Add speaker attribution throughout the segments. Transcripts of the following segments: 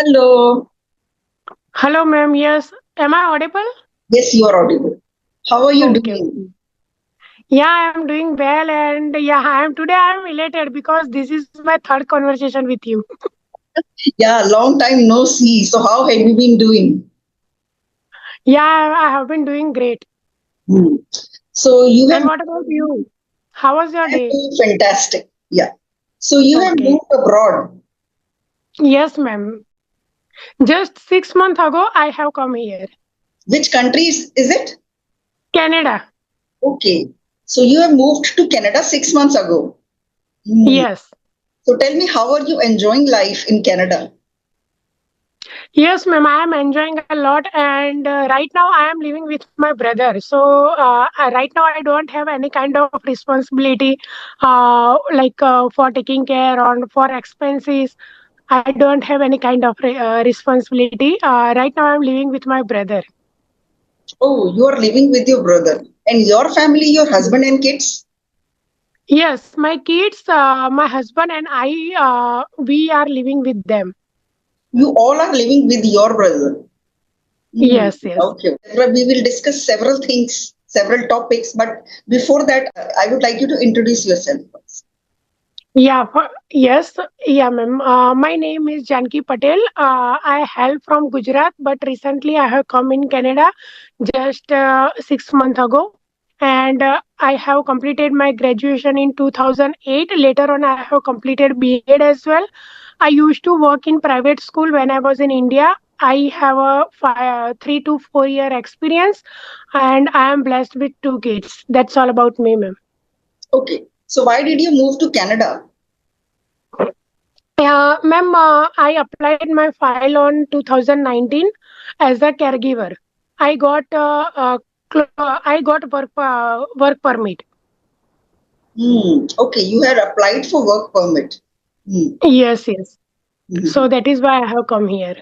Speaker 1: Hello.
Speaker 2: Hello, ma'am. Yes. Am I audible?
Speaker 1: Yes, you are audible. How are you
Speaker 2: Okay.
Speaker 1: doing?
Speaker 2: Okay. Yeah, I'm doing well, and yeah, I'm elated because this is my third conversation with you.
Speaker 1: Yeah, long time no see. So how have you been doing?
Speaker 2: Yeah, I have been doing great.
Speaker 1: Hmm. So you have
Speaker 2: And what about you? How was your
Speaker 1: I'm
Speaker 2: day?
Speaker 1: doing fantastic. Yeah. So you have
Speaker 2: Okay.
Speaker 1: moved abroad.
Speaker 2: Yes, ma'am. Just 6 months ago, I have come here.
Speaker 1: Which countries is it?
Speaker 2: Canada.
Speaker 1: Okay. So you have moved to Canada 6 months ago. Hmm.
Speaker 2: Yes.
Speaker 1: So tell me, how are you enjoying life in Canada?
Speaker 2: Yes, ma'am. I am enjoying a lot, and right now I am living with my brother. So right now I don't have any kind of responsibility, for taking care on for expenses. I don't have any kind of responsibility. Right now I'm living with my brother.
Speaker 1: Oh, you are living with your brother and your family, your husband and kids.
Speaker 2: Yes, my kids, my husband, and I, we are living with them.
Speaker 1: You all are living with your brother. Hmm,
Speaker 2: Yes, yes.
Speaker 1: okay. We will discuss several things, several topics, but before that, I would like you to introduce yourself first.
Speaker 2: Yeah, yes, yeah, ma'am. My name is Janki Patel. I hail from Gujarat, but recently I have come in Canada just 6 months ago. And I have completed my graduation in 2008. Later on, I have completed B.Ed as well. I used to work in private school when I was in India. I have a 3 to 4 year experience, and I am blessed with two kids. That's all about me, ma'am.
Speaker 1: Okay. So why did you move to Canada?
Speaker 2: Ma'am, I applied my file on 2019 as a caregiver. I got I got work permit.
Speaker 1: Hmm. Okay. You had applied for work permit. Hmm.
Speaker 2: Yes, yes.
Speaker 1: Mhm.
Speaker 2: So that is why I have come here.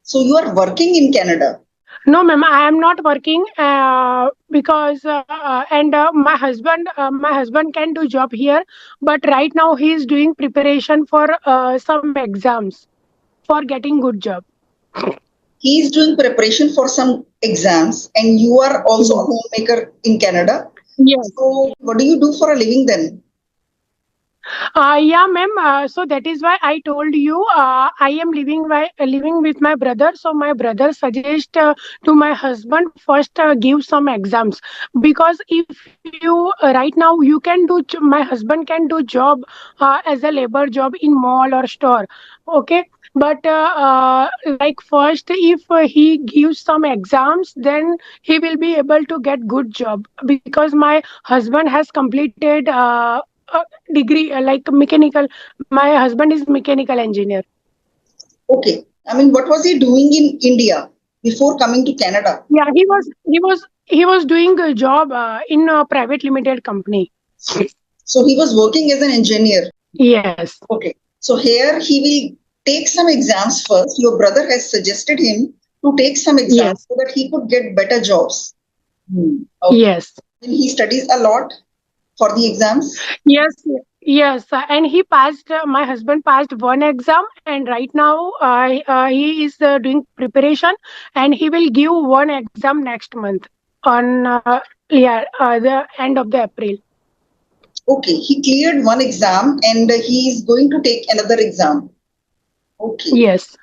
Speaker 1: So you are working in Canada.
Speaker 2: No, ma'am, I am not working because and my husband can do job here, but right now he is doing preparation for some exams for getting good job.
Speaker 1: He is doing preparation for some exams, and you are also a
Speaker 2: Yes.
Speaker 1: homemaker in Canada.
Speaker 2: Yes.
Speaker 1: So what do you do for a living then?
Speaker 2: Yeah, ma'am. So that is why I told you I am living with my brother. So my brother suggest to my husband first give some exams, because if you right now you can do my husband can do job as a labor job in mall or store. Okay. But like first, if he gives some exams, then he will be able to get good job, because my husband has completed degree like mechanical. My husband is mechanical engineer.
Speaker 1: Okay. I mean, what was he doing in India before coming to Canada?
Speaker 2: Yeah, he was doing a job in a private limited company.
Speaker 1: So he was working as an engineer.
Speaker 2: Yes.
Speaker 1: Okay. So here he will take some exams first. Your brother has suggested him to take some exams
Speaker 2: Yes.
Speaker 1: so that he could get better jobs. Hmm. Okay.
Speaker 2: Yes.
Speaker 1: And he studies a lot for the exams.
Speaker 2: Yes. Yes. And he passed. My husband passed one exam, and right now he is doing preparation, and he will give one exam next month on the end of the April.
Speaker 1: Okay. He cleared one exam and he is going to take another exam. Okay.
Speaker 2: Yes.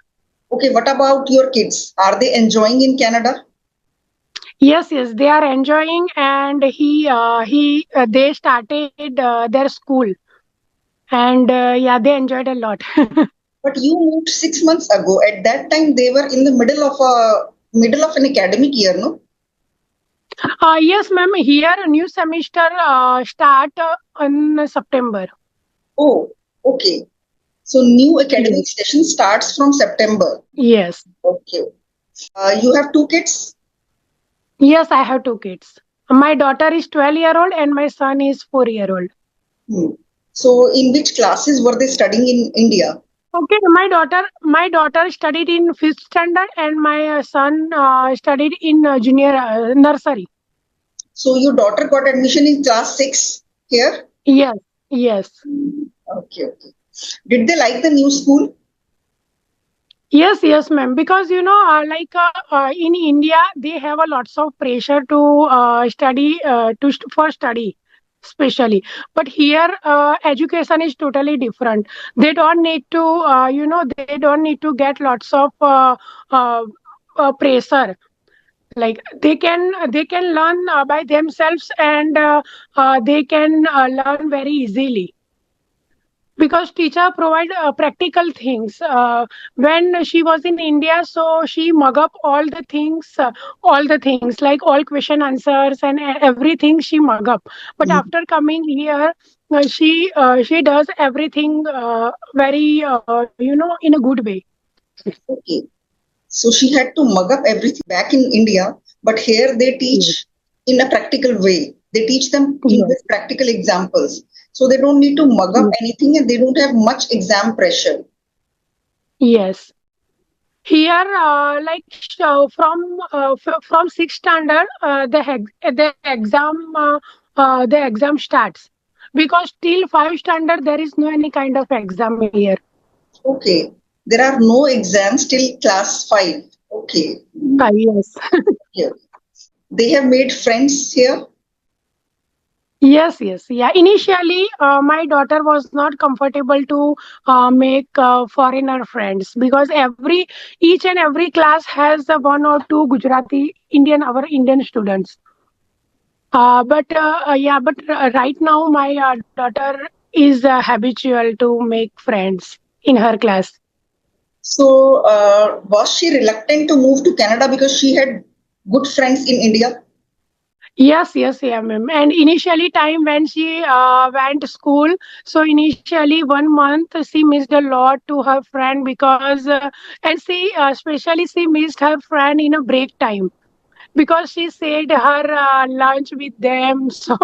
Speaker 1: Okay. What about your kids? Are they enjoying in Canada?
Speaker 2: Yes, yes, they are enjoying, and they started their school, and yeah, they enjoyed a lot.
Speaker 1: But you moved 6 months ago. At that time, they were in the middle of an academic year, no?
Speaker 2: Yes, ma'am. Here, a new semester start in September.
Speaker 1: Oh, okay. So new academic
Speaker 2: Yes,
Speaker 1: session starts from September.
Speaker 2: yes,
Speaker 1: Okay. You have two kids.
Speaker 2: yes. I have two kids. My daughter is 12-year-old, and my son is 4-year-old.
Speaker 1: Hmm. So in which classes were they studying in India?
Speaker 2: Okay, my daughter studied in fifth standard, and my son studied in junior nursery.
Speaker 1: So your daughter got admission in class 6 here?
Speaker 2: Yes, yes.
Speaker 1: Okay, okay. Did they like the new school?
Speaker 2: Yes, yes, ma'am. Because in India, they have a lots of pressure to study for study, especially. But here, education is totally different. They don't need to, they don't need to get lots of uh, pressure. Like they can learn by themselves, and they can learn very easily, because teacher provide practical things. When she was in India, so she mug up all the things, like all question answers and everything she mug up. But
Speaker 1: Mhm.
Speaker 2: after coming here, she does everything very in a good way.
Speaker 1: Okay. So she had to mug up everything back in India, but here they
Speaker 2: Yes.
Speaker 1: teach in a practical way. They teach them in
Speaker 2: Yes.
Speaker 1: with practical examples. So they don't need to mug up
Speaker 2: Yes.
Speaker 1: anything and they don't have much exam pressure.
Speaker 2: Yes. Here, from sixth standard, the exam starts, because till five standard there is no any kind of exam here.
Speaker 1: Okay. There are no exams till class 5. Okay.
Speaker 2: Yes.
Speaker 1: Here. They have made friends here.
Speaker 2: Yes, yes, yeah. Initially, my daughter was not comfortable to make foreigner friends, because each and every class has one or two Gujarati our Indian students. But right now my daughter is habitual to make friends in her class.
Speaker 1: So was she reluctant to move to Canada because she had good friends in India?
Speaker 2: Yes, yes, yeah, ma'am. And initially time when she went to school, so initially 1 month she missed a lot to her friend, because and she especially she missed her friend in a break time, because she said her lunch with them. So,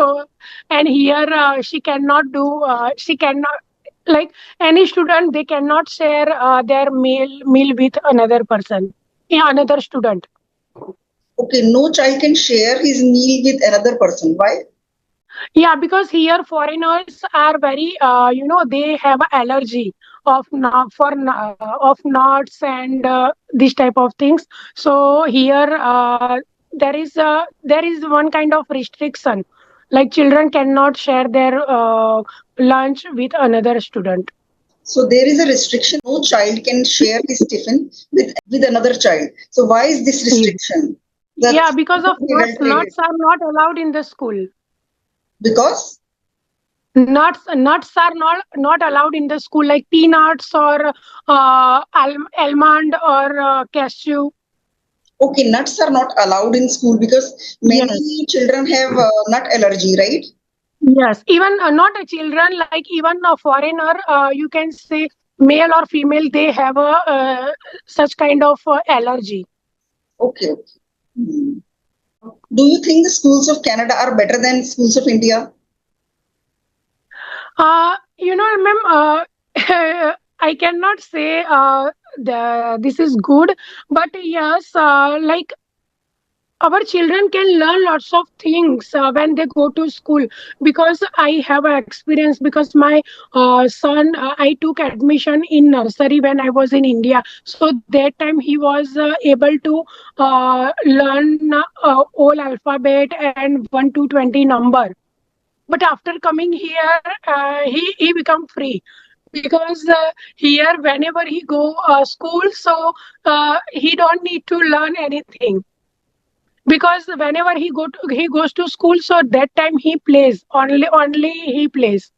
Speaker 2: and here she cannot, like any student, they cannot share their meal with another person, yeah, another student.
Speaker 1: Okay, no child can share his meal with another person. Why?
Speaker 2: Yeah, because here foreigners are very, they have a allergy of nuts and this type of things. So here, there is one kind of restriction, like children cannot share their lunch with another student.
Speaker 1: So there is a restriction. No child can share his tiffin with another child. So why is this
Speaker 2: Yeah,
Speaker 1: restriction?
Speaker 2: yeah,
Speaker 1: That's
Speaker 2: because of
Speaker 1: well treated.
Speaker 2: nuts are not allowed in the school.
Speaker 1: Because
Speaker 2: Nuts are not allowed in the school, like peanuts or almond or cashew.
Speaker 1: okay, nuts are not allowed in school because
Speaker 2: Yes,
Speaker 1: many children have nut allergy, right?
Speaker 2: yes. Even not a children, like even a foreigner, you can say male or female, they have a such kind of allergy.
Speaker 1: Okay, okay. Hmm. Do you think the schools of Canada are better than schools of India?
Speaker 2: Ma'am, I cannot say this is good, but yes, like our children can learn lots of things when they go to school, because I have a experience, because my son, I took admission in nursery when I was in India, so that time he was able to learn all alphabet and 1 to 20 number. But after coming here, he become free, because here whenever he go school, so he don't need to learn anything, because whenever he goes to school, so that time he plays, only he plays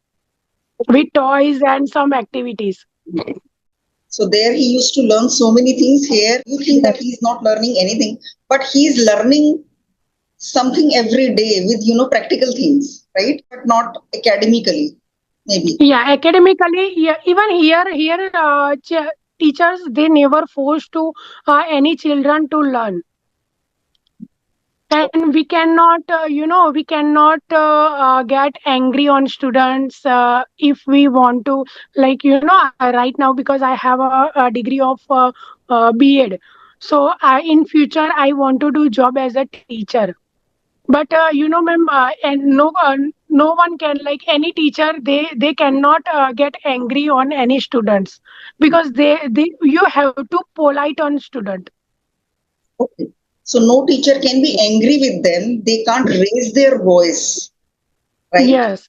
Speaker 2: with toys and some activities.
Speaker 1: So there he used to learn so many things. Here you think that
Speaker 2: Yes.
Speaker 1: he's not learning anything, but he's learning something every day with practical things, right? But not academically, maybe.
Speaker 2: Yeah, academically, yeah, even here teachers, they never force to any children to learn. And we cannot get angry on students if we want to, like right now, because I have a degree of B.Ed, so in future I want to do job as a teacher. But ma'am, and no one can, like any teacher, they cannot get angry on any students, because they you have to polite on student.
Speaker 1: Okay. So no teacher can be angry with them. They can't raise their voice, right?
Speaker 2: Yes,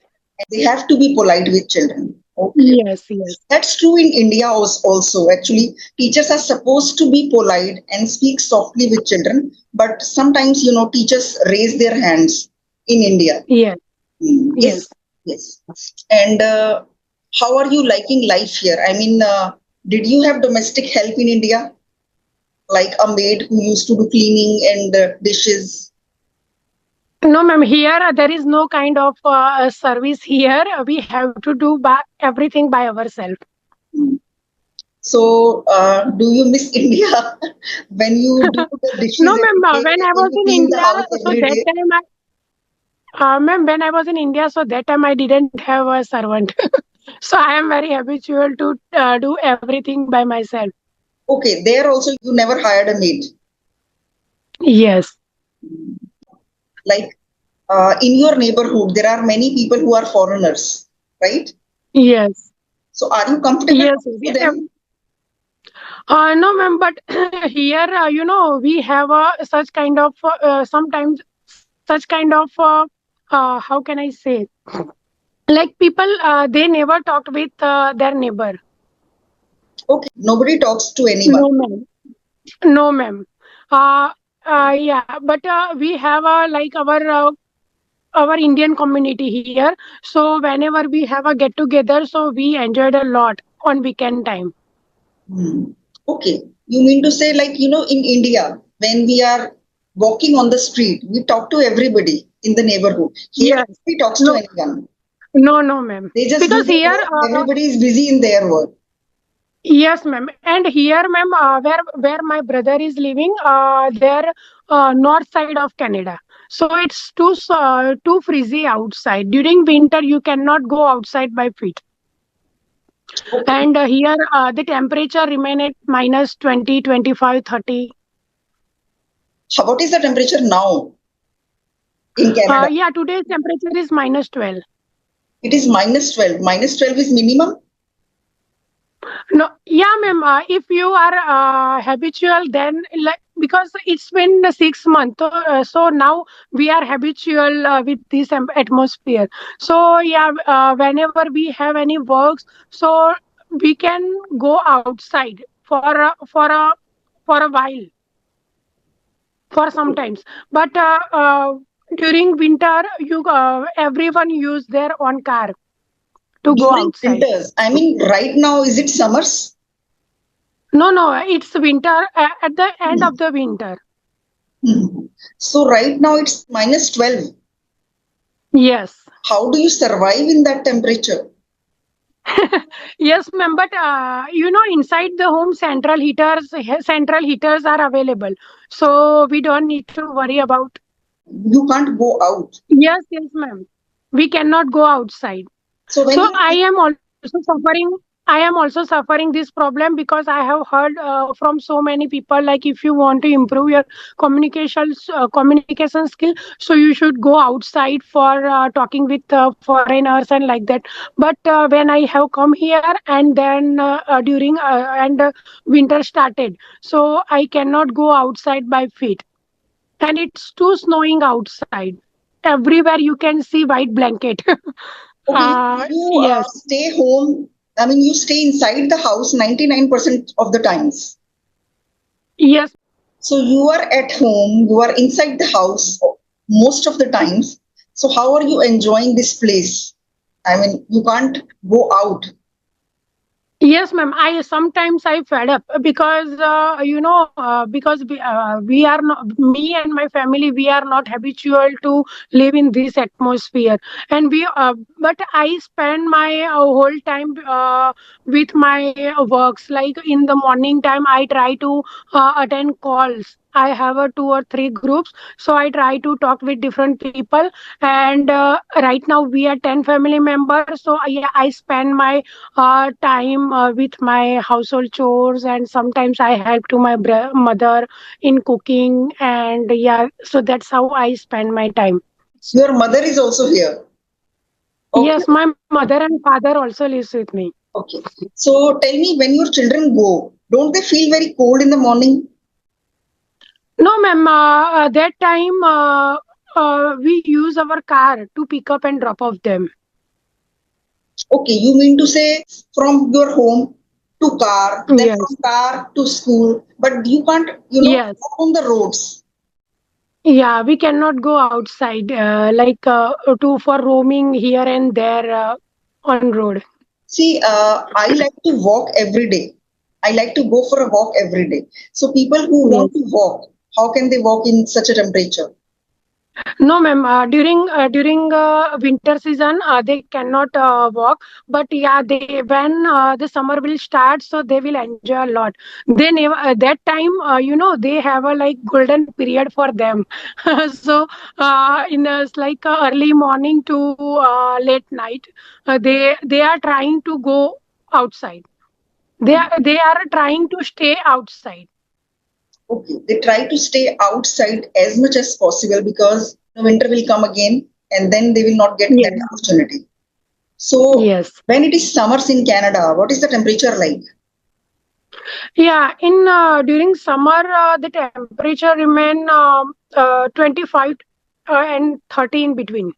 Speaker 1: They have to be polite with children. Okay.
Speaker 2: yes, yes,
Speaker 1: That's true in India also. Actually, teachers are supposed to be polite and speak softly with children, but sometimes, teachers raise their hands in India.
Speaker 2: yes,
Speaker 1: Yes,
Speaker 2: yes.
Speaker 1: yes. And how are you liking life here? I mean, did you have domestic help in India, like a maid who used to do cleaning and dishes?
Speaker 2: No, ma'am. Here there is no kind of service here. We have to do everything by ourselves.
Speaker 1: So, do you miss India when you do the
Speaker 2: No,
Speaker 1: dishes
Speaker 2: ma'am.
Speaker 1: every day,
Speaker 2: When I
Speaker 1: when
Speaker 2: was
Speaker 1: you
Speaker 2: in
Speaker 1: clean the
Speaker 2: India,
Speaker 1: house
Speaker 2: so
Speaker 1: every
Speaker 2: that
Speaker 1: day?
Speaker 2: time ma'am, when I was in India, so that time I didn't have a servant. So I am very habitual to do everything by myself.
Speaker 1: Okay, there also you never hired a maid.
Speaker 2: Yes,
Speaker 1: Like in your neighborhood, there are many people who are foreigners, right?
Speaker 2: yes,
Speaker 1: So, are you comfortable
Speaker 2: yes,
Speaker 1: talking to
Speaker 2: yes.
Speaker 1: them?
Speaker 2: No, ma'am. But here, we have such kind of sometimes such kind of how can I say, like people they never talked with their neighbor.
Speaker 1: Okay, nobody talks to anyone.
Speaker 2: No, ma'am. No, ma'am. Uh, yeah, but we have like our Indian community here. So whenever we have a get together, so we enjoyed a lot on weekend time.
Speaker 1: Hmm. Okay, you mean to say, like, in India, when we are walking on the street, we talk to everybody in the neighborhood. Here,
Speaker 2: Yes.
Speaker 1: nobody talks to
Speaker 2: No,
Speaker 1: anyone.
Speaker 2: no, ma'am.
Speaker 1: They just do
Speaker 2: Because
Speaker 1: their
Speaker 2: here,
Speaker 1: work. Everybody is busy in their work.
Speaker 2: yes, ma'am. And here, ma'am, where my brother is living, there north side of Canada. So it's too freezy outside. During winter, you cannot go outside by feet.
Speaker 1: Okay.
Speaker 2: And here, the temperature remain at minus 20, 25, 30.
Speaker 1: What is the temperature now in Canada?
Speaker 2: Yeah, today's temperature is minus 12.
Speaker 1: It is minus 12. Minus 12 is minimum.
Speaker 2: No, yeah, ma'am. If you are habitual, then like because it's been 6 months, so now we are habitual with this atmosphere. So yeah, whenever we have any works, so we can go outside for a while, for sometimes. But during winter, you everyone use their own car to go
Speaker 1: During
Speaker 2: outside.
Speaker 1: winters, I mean, right now, is it summers?
Speaker 2: No, no, it's winter at the end of the winter.
Speaker 1: Hmm. So, right now, it's minus 12.
Speaker 2: Yes.
Speaker 1: How do you survive in that temperature?
Speaker 2: Yes, ma'am. But inside the home, central heaters are available, so we don't need to worry about.
Speaker 1: You can't go out.
Speaker 2: Yes, yes, ma'am. We cannot go outside.
Speaker 1: So, when
Speaker 2: So
Speaker 1: you
Speaker 2: I am also suffering this problem, because I have heard from so many people, like if you want to improve your communication skill, so you should go outside for talking with foreigners and like that. But when I have come here, and then during and winter started, so I cannot go outside by feet, and it's too snowing outside. Everywhere you can see white blanket.
Speaker 1: okay, you
Speaker 2: Yes.
Speaker 1: stay home, I mean, you stay inside the house 99% of the times.
Speaker 2: Yes.
Speaker 1: So, you are at home, you are inside the house most of the times. So, how are you enjoying this place? I mean, you can't go out.
Speaker 2: Yes, ma'am. I sometimes I fed up, because because we are not, me and my family, we are not habitual to live in this atmosphere, and we but I spend my whole time with my works. Like in the morning time, I try to attend calls. I have a two or three groups, so I try to talk with different people. And right now we are 10 family members, so yeah, I spend my time with my household chores, and sometimes I help to my mother in cooking. And yeah, so that's how I spend my time.
Speaker 1: Your mother is also here. Okay.
Speaker 2: Yes, my mother and father also lives with me.
Speaker 1: Okay. So tell me, when your children go, don't they feel very cold in the morning?
Speaker 2: No, ma'am. That time we use our car to pick up and drop off them.
Speaker 1: Okay, you mean to say from your home to car, then from
Speaker 2: Yes.
Speaker 1: car to school, but you can't,
Speaker 2: Yes.
Speaker 1: walk on the roads.
Speaker 2: Yeah, we cannot go outside like to for roaming here and there on road.
Speaker 1: See, I like to walk every day. I like to go for a walk every day. So people who want
Speaker 2: Yes.
Speaker 1: to walk, how can they walk in such a temperature?
Speaker 2: No, ma'am. During winter season, they cannot walk. But yeah, they when the summer will start, so they will enjoy a lot. They never that time, they have a like golden period for them. So in like early morning to late night, they are trying to go outside. They are trying to stay outside.
Speaker 1: Okay, they try to stay outside as much as possible because the winter will come again and then they will not get that
Speaker 2: Yes.
Speaker 1: opportunity. So
Speaker 2: Yes.
Speaker 1: when it is summers in Canada, what is the temperature like?
Speaker 2: Yeah, in during summer, the temperature remain 25 and 30 in between.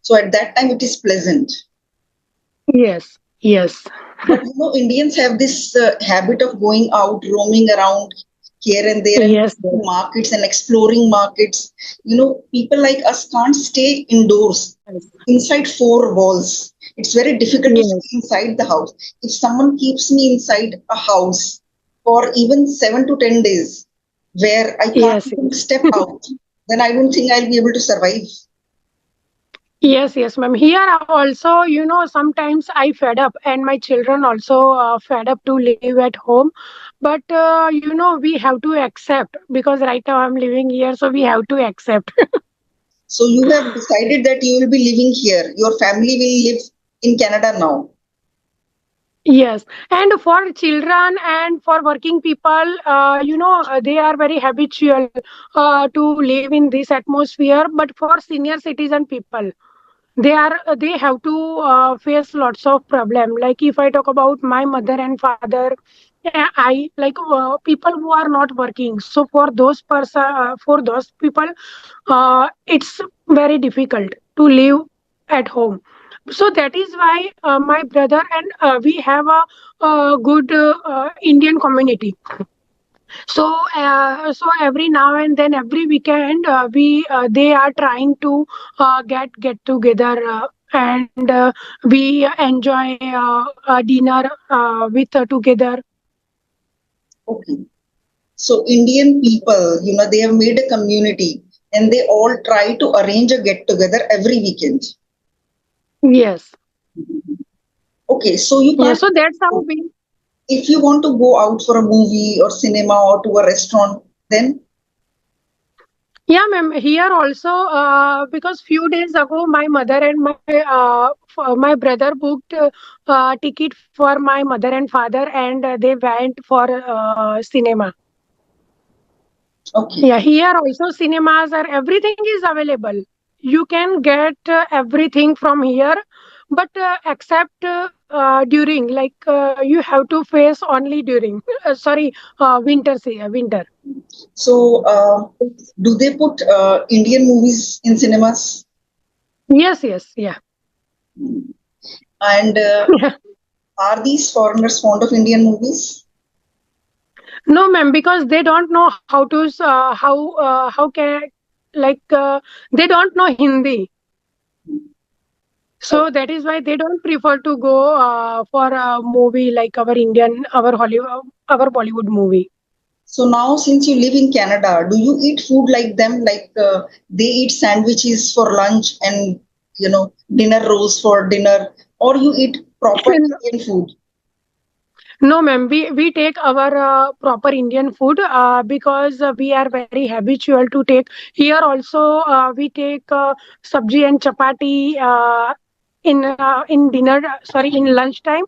Speaker 1: So at that time it is pleasant.
Speaker 2: Yes, yes,
Speaker 1: But Indians have this habit of going out, roaming around here and there, and
Speaker 2: yes,
Speaker 1: to markets and exploring markets. People like us can't stay indoors,
Speaker 2: yes,
Speaker 1: inside four walls. It's very difficult to stay
Speaker 2: yes,
Speaker 1: inside the house. If someone keeps me inside a house for even 7 to 10 days, where I can't
Speaker 2: yes,
Speaker 1: even
Speaker 2: yes.
Speaker 1: step out, then I don't think I'll be able to survive.
Speaker 2: Yes, yes, ma'am. Here also, sometimes I fed up, and my children also fed up to live at home. But we have to accept because right now I'm living here, so we have to accept.
Speaker 1: So you have decided that you will be living here. Your family will live in Canada now.
Speaker 2: Yes, and for children and for working people, they are very habitual to live in this atmosphere. But for senior citizen people, they have to face lots of problem. Like if I talk about my mother and father, I like people who are not working. So for those people, it's very difficult to live at home. So that is why my brother and we have a good Indian community. So every now and then, every weekend, we they are trying to get together, and we enjoy a dinner with together.
Speaker 1: Okay. So Indian people, they have made a community and they all try to arrange a get together every weekend.
Speaker 2: Yes.
Speaker 1: Okay, so you
Speaker 2: Yeah.
Speaker 1: can't,
Speaker 2: So that's how we.
Speaker 1: if you want to go out for a movie or cinema or to a restaurant, then
Speaker 2: Yeah, ma'am. Here also, because few days ago, my mother and my brother booked ticket for my mother and father, and they went for cinema.
Speaker 1: okay.
Speaker 2: Yeah, here also cinemas are everything is available. You can get everything from here, but except during, like you have to face only during. Sorry, winter.
Speaker 1: So do they put Indian movies in cinemas?
Speaker 2: Yes, yes, yeah.
Speaker 1: And are these foreigners fond of Indian movies?
Speaker 2: No, ma'am, because they don't know how to how can like they don't know Hindi,
Speaker 1: Oh,
Speaker 2: so that is why they don't prefer to go for a movie like our Hollywood, our Bollywood movie.
Speaker 1: so now, since you live in Canada, do you eat food like them? Like they eat sandwiches for lunch and dinner rolls for dinner, or you eat proper Indian food?
Speaker 2: No, ma'am. We take our proper Indian food because we are very habitual to take. Here also, we take sabji and chapati in dinner. Sorry, in lunchtime,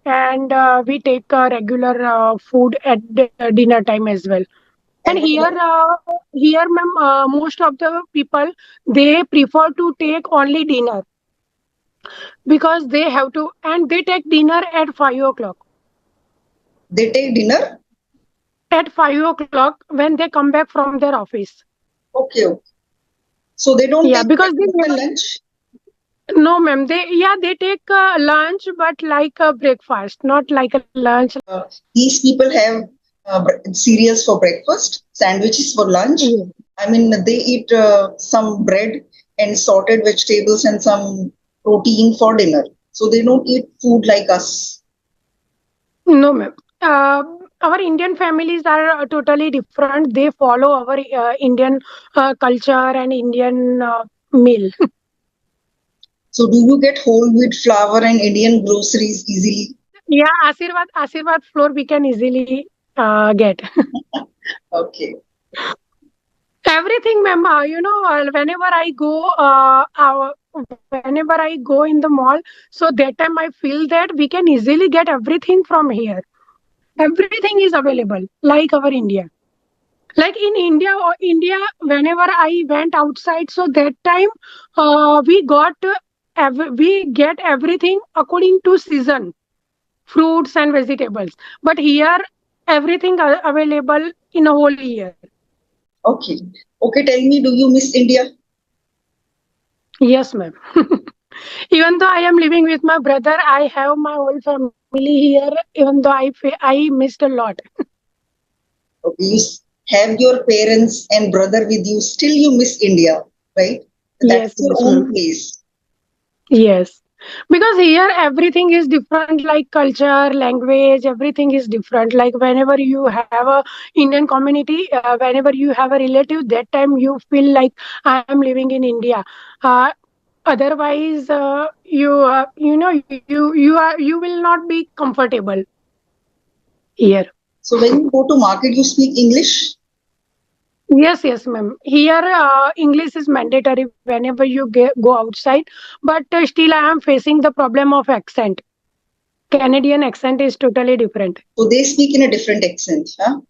Speaker 2: and we take regular food at dinner time as well. And
Speaker 1: And
Speaker 2: here, ma'am, most of the people they prefer to take only dinner because they have to, and they take dinner at 5 o'clock.
Speaker 1: they take dinner?
Speaker 2: At 5 o'clock when they come back from their office.
Speaker 1: Okay, okay. So they don't
Speaker 2: Yeah,
Speaker 1: take
Speaker 2: because they
Speaker 1: normal
Speaker 2: never.
Speaker 1: lunch?
Speaker 2: No, ma'am. They take lunch, but like a breakfast, not like a lunch.
Speaker 1: These people have cereals for breakfast, sandwiches for lunch.
Speaker 2: Yeah.
Speaker 1: I mean, they eat some bread and sorted vegetables and some protein for dinner. So they don't eat food like us.
Speaker 2: No, ma'am. Our Indian families are totally different. They follow our Indian culture and Indian meal.
Speaker 1: So do you get whole wheat flour and Indian groceries easily?
Speaker 2: Yeah, Asirvad flour we can easily get.
Speaker 1: Okay.
Speaker 2: Everything, ma'am. Whenever I go in the mall, so that time I feel that we can easily get everything from here. Everything is available, like our India. Like in India, whenever I went outside, so that time we get everything according to season, fruits and vegetables. But here, everything are available in a whole year.
Speaker 1: Okay. Okay, tell me, do you miss India?
Speaker 2: Yes, ma'am. Even though I am living with my brother, I have my whole family here. Even though I missed a lot.
Speaker 1: Okay, have your parents and brother with you, still you miss India, right? That's
Speaker 2: Yes,
Speaker 1: your
Speaker 2: yes, ma'am.
Speaker 1: own place.
Speaker 2: Yes, because here everything is different, like culture, language, everything is different. Like whenever you have a Indian community, whenever you have a relative, that time you feel like I am living in India. Uh, Otherwise, you will not be comfortable here.
Speaker 1: So when you go to market, you speak English?
Speaker 2: Yes, yes, ma'am. Here, English is mandatory whenever you go outside. But still, I am facing the problem of accent. Canadian accent is totally different.
Speaker 1: So they speak in a different accent, huh?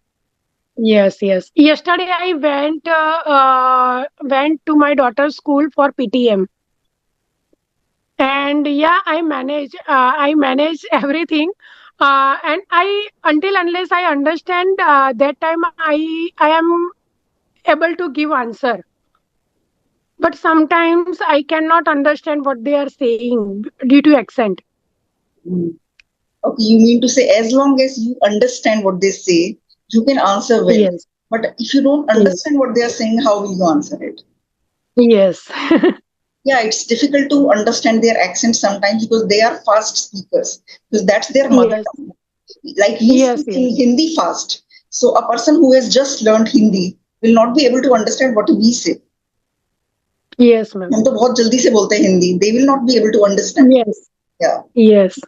Speaker 2: Yes, yes. Yesterday, I went to my daughter's school for PTM, and yeah, I manage everything. And I until unless I understand that time, I am able to give answer. But sometimes I cannot understand what they are saying due to accent.
Speaker 1: Mm. Okay, you mean to say as long as you understand what they say, you can answer well.
Speaker 2: Yes,
Speaker 1: But if you don't
Speaker 2: yes,
Speaker 1: understand what they are saying, how will you answer it?
Speaker 2: yes,
Speaker 1: Yeah, it's difficult to understand their accent sometimes because they are fast speakers, because that's their mother
Speaker 2: yes,
Speaker 1: tongue. Like we
Speaker 2: yes,
Speaker 1: speak
Speaker 2: yes,
Speaker 1: in Hindi fast. So a person who has just learned Hindi will not be able to understand what we say.
Speaker 2: yes, ma'am.
Speaker 1: हम तो बहुत जल्दी से बोलते हैं Hindi. They will not be able to understand.
Speaker 2: Yes,
Speaker 1: Yeah,
Speaker 2: yes.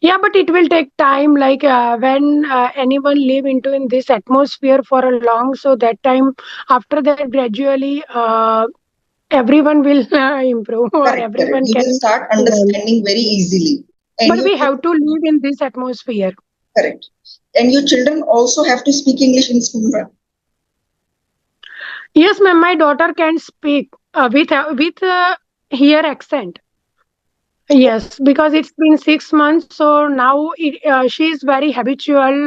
Speaker 2: Yeah, but it will take time. Like when anyone live into in this atmosphere for a long, so that time after that gradually everyone will improve or
Speaker 1: correct, correct.
Speaker 2: everyone
Speaker 1: You will
Speaker 2: can
Speaker 1: start
Speaker 2: learn.
Speaker 1: understanding very easily. And
Speaker 2: But
Speaker 1: you
Speaker 2: we have to live in this atmosphere.
Speaker 1: correct. And your children also have to speak English in school, right?
Speaker 2: Yes, ma'am. My daughter can speak with here accent. Yes, because it's been 6 months, so now she is very habitual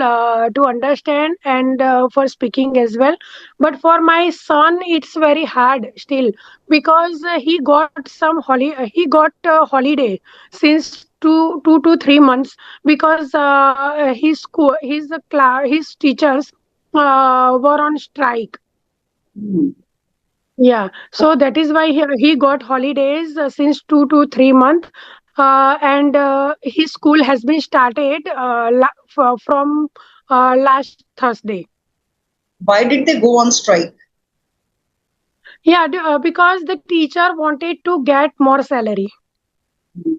Speaker 2: to understand and for speaking as well. But for my son, it's very hard still because he got holiday since 2 to 3 months because his teachers were on strike.
Speaker 1: Hmm.
Speaker 2: Yeah, so that is why he got holidays since 2 to 3 months, and his school has been started from last Thursday.
Speaker 1: Why did they go on strike?
Speaker 2: Yeah, because the teacher wanted to get more salary.
Speaker 1: Hmm.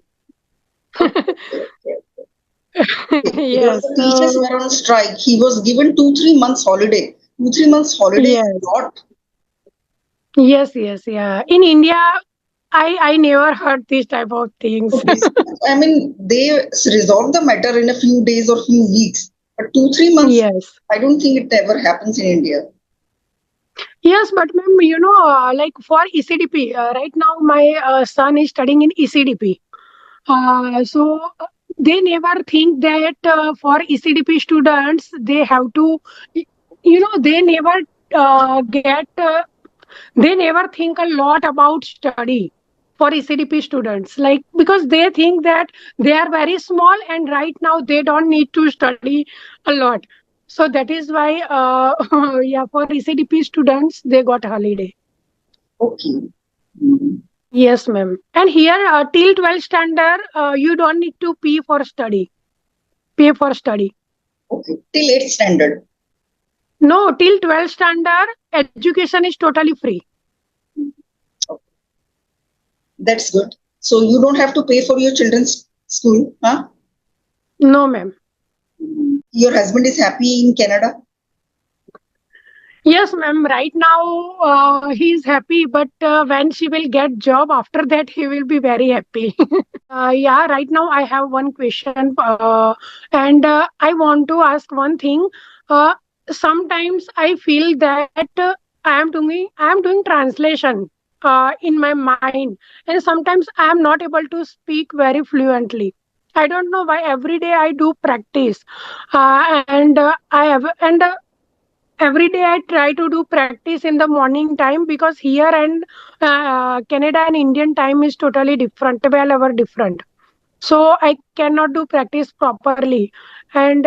Speaker 1: Okay, okay, okay. Because
Speaker 2: Yes.
Speaker 1: the teachers
Speaker 2: So
Speaker 1: were on strike. He was given 2, 3 months holiday. 2, 3 months holiday is
Speaker 2: yes.
Speaker 1: a lot.
Speaker 2: Yes. Yes. Yeah. In India, I never heard these type of
Speaker 1: So
Speaker 2: things.
Speaker 1: basically, I mean, they resolve the matter in a few days or few weeks. But 2, 3 months,
Speaker 2: Yes.
Speaker 1: I don't think it ever happens in India.
Speaker 2: Yes, but ma'am, like for ECDP, right now my son is studying in ECDP. So they never think that for ECDP students they have to, they never they never think a lot about study for ECDP students, like because they think that they are very small and right now they don't need to study a lot. So that is why, yeah, for ECDP students they got holiday.
Speaker 1: Okay. Mhm.
Speaker 2: Yes, ma'am. And here till 12th standard, you don't need to pay for study.
Speaker 1: Okay. Till 8th standard.
Speaker 2: No, till 12th standard, education is totally free.
Speaker 1: Okay. That's good. So you don't have to pay for your children's school, huh?
Speaker 2: No, ma'am.
Speaker 1: Your husband is happy in Canada?
Speaker 2: Yes, ma'am. Right now, he is happy, but when she will get job, after that he will be very happy. Yeah, right now I have one question, and I want to ask one thing. Uh, Sometimes I feel that I am doing translation in my mind, and sometimes I am not able to speak very fluently. I don't know why. Every day I do practice, and I have and every day I try to do practice in the morning time because here and Canada and Indian time is totally different, 12 hour different. So I cannot do practice properly. And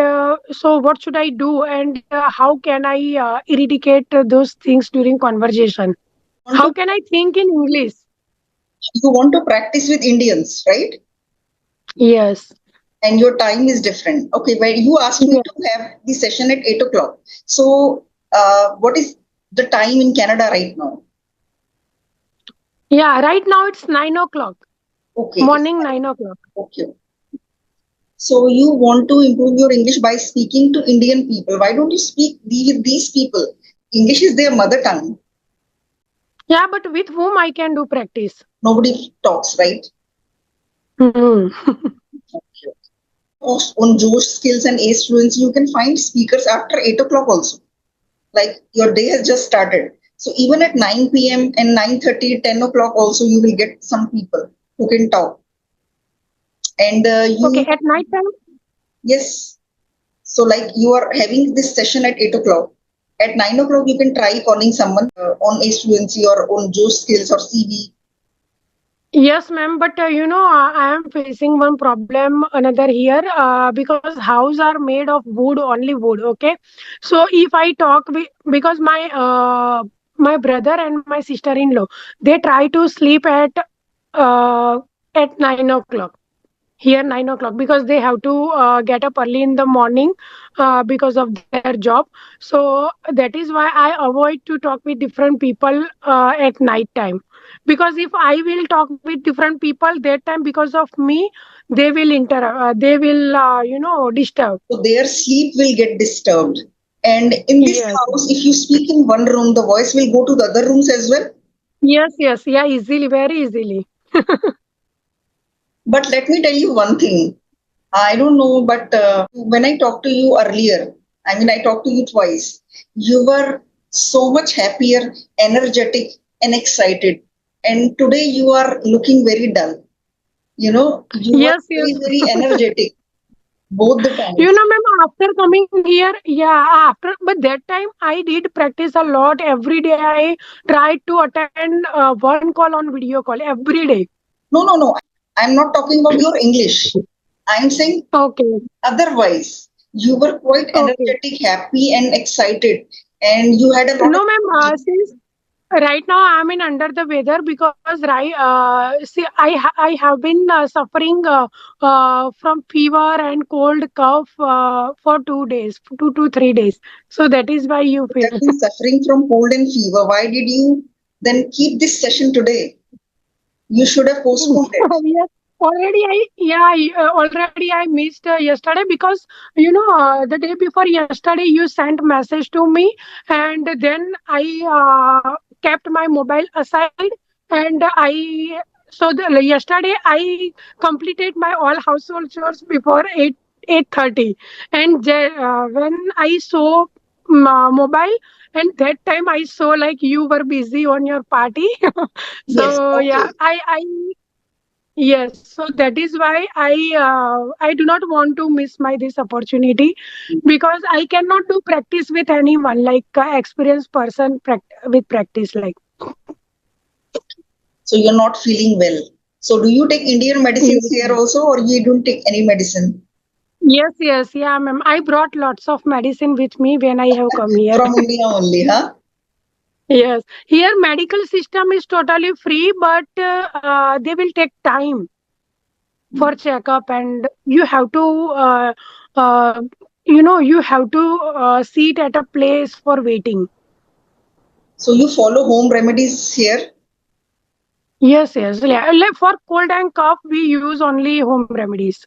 Speaker 2: so what should I do? And how can I eradicate those things during conversation?
Speaker 1: Want
Speaker 2: How
Speaker 1: to
Speaker 2: can I think in English?
Speaker 1: you want to practice with Indians, right?
Speaker 2: Yes.
Speaker 1: And your time is different. Okay, when you asked me
Speaker 2: Yeah.
Speaker 1: to have the session at 8 o'clock. So what is the time in Canada right now?
Speaker 2: Yeah. Right now it's 9 o'clock.
Speaker 1: Okay, it's
Speaker 2: Morning
Speaker 1: fine.
Speaker 2: 9 o'clock.
Speaker 1: Okay. So you want to improve your English by speaking to Indian people. Why don't you speak with these people? English is their mother tongue.
Speaker 2: Yeah, but with whom I can do practice?
Speaker 1: Nobody talks, right?
Speaker 2: Hmm.
Speaker 1: Okay. On Josh skills and Ace fluency, you can find speakers after 8 o'clock also. Like your day has just started. So even at 9 p.m. and 9:30, 10 o'clock also, you will get some people who can talk. And
Speaker 2: Okay,
Speaker 1: you,
Speaker 2: at night time.
Speaker 1: yes. So like you are having this session at 8 o'clock. At 9 o'clock, you can try calling someone on Ace fluency or on Josh skills or CV.
Speaker 2: Yes, ma'am. But I am facing one problem, another here, because house are made of wood, only wood. Okay, so if I talk with, because my brother and my sister-in-law, they try to sleep uh, at 9 o'clock. Here 9 o'clock because they have to get up early in the morning because of their job. So that is why I avoid to talk with different people at night time, because if I will talk with different people that time, because of me they will disturb.
Speaker 1: So their sleep will get disturbed. And in this
Speaker 2: Yes,
Speaker 1: house, if you speak in one room, the voice will go to the other rooms as well.
Speaker 2: yes, yeah, easily, very easily.
Speaker 1: But let me tell you one thing. I don't know, but when I talked to you earlier, I mean, I talked to you twice, you were so much happier, energetic, and excited. And today you are looking very dull. You know, you were
Speaker 2: Yes, yes.
Speaker 1: very, very energetic both the
Speaker 2: You
Speaker 1: times.
Speaker 2: know, ma'am, after coming here, yeah, after, but that time I did practice a lot. Every day I tried to attend one call on video call every day.
Speaker 1: No, no, no. I'm not talking about your English. I'm saying
Speaker 2: Okay,
Speaker 1: otherwise. You were quite
Speaker 2: okay.
Speaker 1: energetic, happy, and excited. And you had a lot of
Speaker 2: No, ma'am,
Speaker 1: energy.
Speaker 2: since right now I'm in under the weather because see I have been suffering from fever and cold cough for 2 days, 2 to 3 days. So that is why you
Speaker 1: You
Speaker 2: feel.
Speaker 1: have been suffering from cold and fever. Why did you then keep this session today? You should have postponed it.
Speaker 2: Yes. Already I missed yesterday because the day before yesterday you sent message to me, and then I kept my mobile aside, and I so yesterday I completed my all household chores before 8:30, and when I saw mobile, and that time I saw like you were busy on your party.
Speaker 1: Yes.
Speaker 2: So yeah,
Speaker 1: Okay.
Speaker 2: I yes, so that is why I do not want to miss my this opportunity, because I cannot do practice with anyone like experienced person with practice like.
Speaker 1: So you're not feeling well. So do you take Indian medicines
Speaker 2: Yes,
Speaker 1: here also, or you don't take any medicine
Speaker 2: yes, yeah, ma'am. I brought lots of medicine with me when I have come here.
Speaker 1: from India only, huh?
Speaker 2: Yes, here medical system is totally free, but they will take time for checkup, and you have to uh, you have to sit at a place for waiting.
Speaker 1: So you follow home remedies here.
Speaker 2: Yes, yeah. Like for cold and cough we use only home remedies.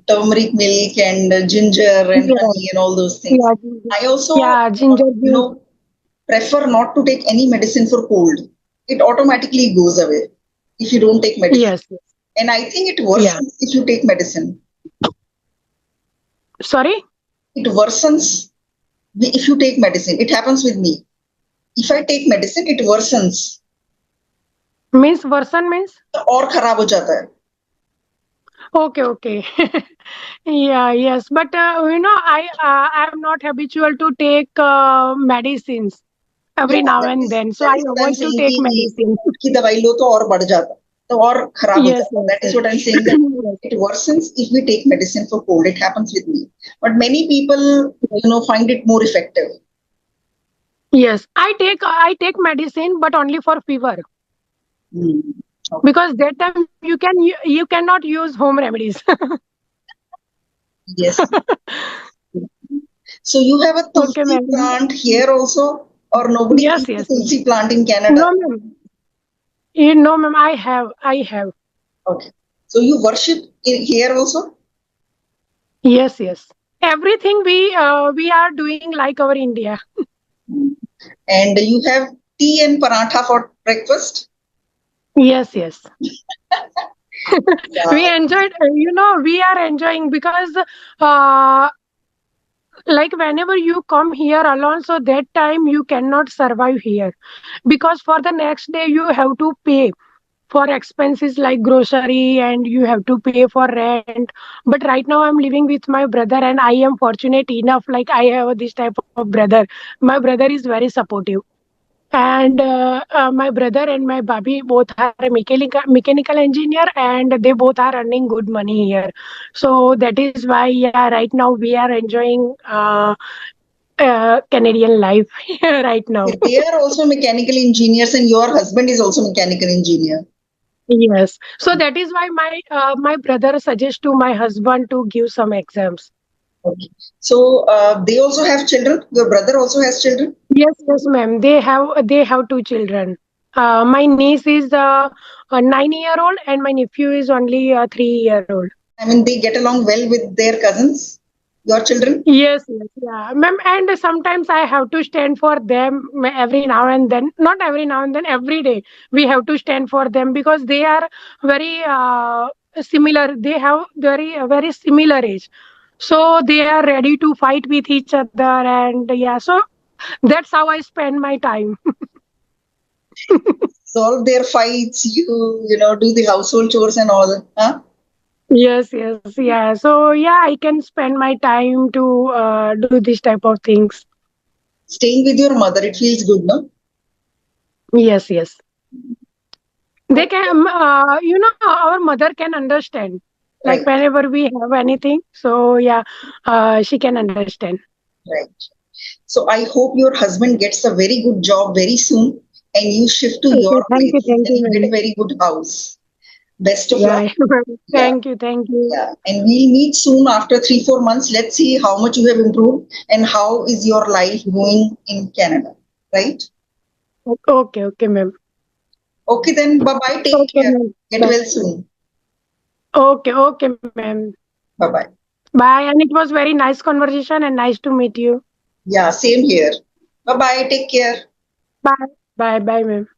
Speaker 1: Turmeric milk and ginger and
Speaker 2: Yeah,
Speaker 1: honey and all those things.
Speaker 2: yeah, ginger.
Speaker 1: I also,
Speaker 2: Yeah, ginger
Speaker 1: you
Speaker 2: juice.
Speaker 1: know, prefer not to take any medicine for cold. It automatically goes away if you don't take medicine.
Speaker 2: Yes, yes.
Speaker 1: And I think it
Speaker 2: Yeah,
Speaker 1: worsens if you take medicine.
Speaker 2: sorry.
Speaker 1: It worsens if you take medicine. It happens with me. If I take medicine, it worsens.
Speaker 2: Means worsen means.
Speaker 1: और खराब हो जाता है.
Speaker 2: Okay. Yeah, yes, but I am not habitual to take medicines
Speaker 1: Yeah,
Speaker 2: every now and then, so
Speaker 1: that
Speaker 2: I
Speaker 1: is what I'm
Speaker 2: avoid to
Speaker 1: saying
Speaker 2: take
Speaker 1: कि
Speaker 2: medicine.
Speaker 1: फूट की दवाई लो तो और बढ़ जाता है, तो और खराब हो
Speaker 2: Yes,
Speaker 1: जाता है.
Speaker 2: yes,
Speaker 1: That is
Speaker 2: yes.
Speaker 1: what I'm saying, that
Speaker 2: Yes,
Speaker 1: it worsens if we take medicine for cold. It happens with me. But many people,
Speaker 2: yes.
Speaker 1: find it more effective.
Speaker 2: Yes, I take medicine, but only for fever,
Speaker 1: Hmm. Okay.
Speaker 2: because that time you cannot use home remedies.
Speaker 1: Yes. So you have a
Speaker 2: Okay,
Speaker 1: tulsi
Speaker 2: ma'am.
Speaker 1: plant here also, or nobody
Speaker 2: Yes,
Speaker 1: keeps a
Speaker 2: yes, yes.
Speaker 1: tulsi plant in
Speaker 2: No,
Speaker 1: Canada?
Speaker 2: ma'am. No, ma'am. I have.
Speaker 1: Okay. So you worship here also?
Speaker 2: Yes. Everything we are doing like our India.
Speaker 1: And you have tea and paratha for breakfast?
Speaker 2: Yes.
Speaker 1: Yeah.
Speaker 2: We enjoyed. We are enjoying because uh, like whenever you come here alone, so that time you cannot survive here, because for the next day you have to pay for expenses like grocery, and you have to pay for rent. But right now I'm living with my brother, and I am fortunate enough, like I have this type of brother. My brother is very supportive, and my brother and my baby both are a mechanical engineer, and they both are earning good money here. So that is why, yeah, right now we are enjoying Canadian life right now.
Speaker 1: Okay, they are also mechanical engineers, and your husband is also mechanical engineer.
Speaker 2: Yes. So that is why my brother suggests to my husband to give some exams.
Speaker 1: Okay. So they also have children. Your brother also has children.
Speaker 2: Yes, ma'am. They have two children. My niece is a 9-year-old, and my nephew is only a 3-year-old.
Speaker 1: I mean, they get along well with their cousins. Your children.
Speaker 2: Yes, yeah, ma'am. And sometimes I have to stand for them every now and then. Not every now and then, every day. We have to stand for them because they are very similar. They have very similar age. So they are ready to fight with each other. And yeah, so that's how I spend my time.
Speaker 1: Solve their fights. You do the household chores and all. Huh?
Speaker 2: Yes, yeah. So yeah, I can spend my time to do this type of things.
Speaker 1: Staying with your mother, it feels good, no?
Speaker 2: Yes. They
Speaker 1: Okay.
Speaker 2: can, our mother can understand. Like
Speaker 1: Right.
Speaker 2: whenever we have anything, so yeah, she can understand.
Speaker 1: Right. So I hope your husband gets a very good job very soon, and you shift to
Speaker 2: Okay,
Speaker 1: your places
Speaker 2: thank
Speaker 1: and
Speaker 2: you,
Speaker 1: you get a
Speaker 2: ma'am.
Speaker 1: very good house. Best of luck.
Speaker 2: Yeah,
Speaker 1: Yeah.
Speaker 2: thank you.
Speaker 1: Yeah. And we'll meet soon after 3, 4 months. Let's see how much you have improved and how is your life going in Canada. Right?
Speaker 2: Okay, ma'am.
Speaker 1: Okay, then bye bye. Take
Speaker 2: Okay,
Speaker 1: care.
Speaker 2: ma'am.
Speaker 1: Get
Speaker 2: Bye.
Speaker 1: well soon.
Speaker 2: Okay, ma'am.
Speaker 1: Bye bye.
Speaker 2: Bye. And it was very nice conversation and nice to meet you.
Speaker 1: Yeah, same here. Bye bye. Take care.
Speaker 2: Bye. Bye, ma'am.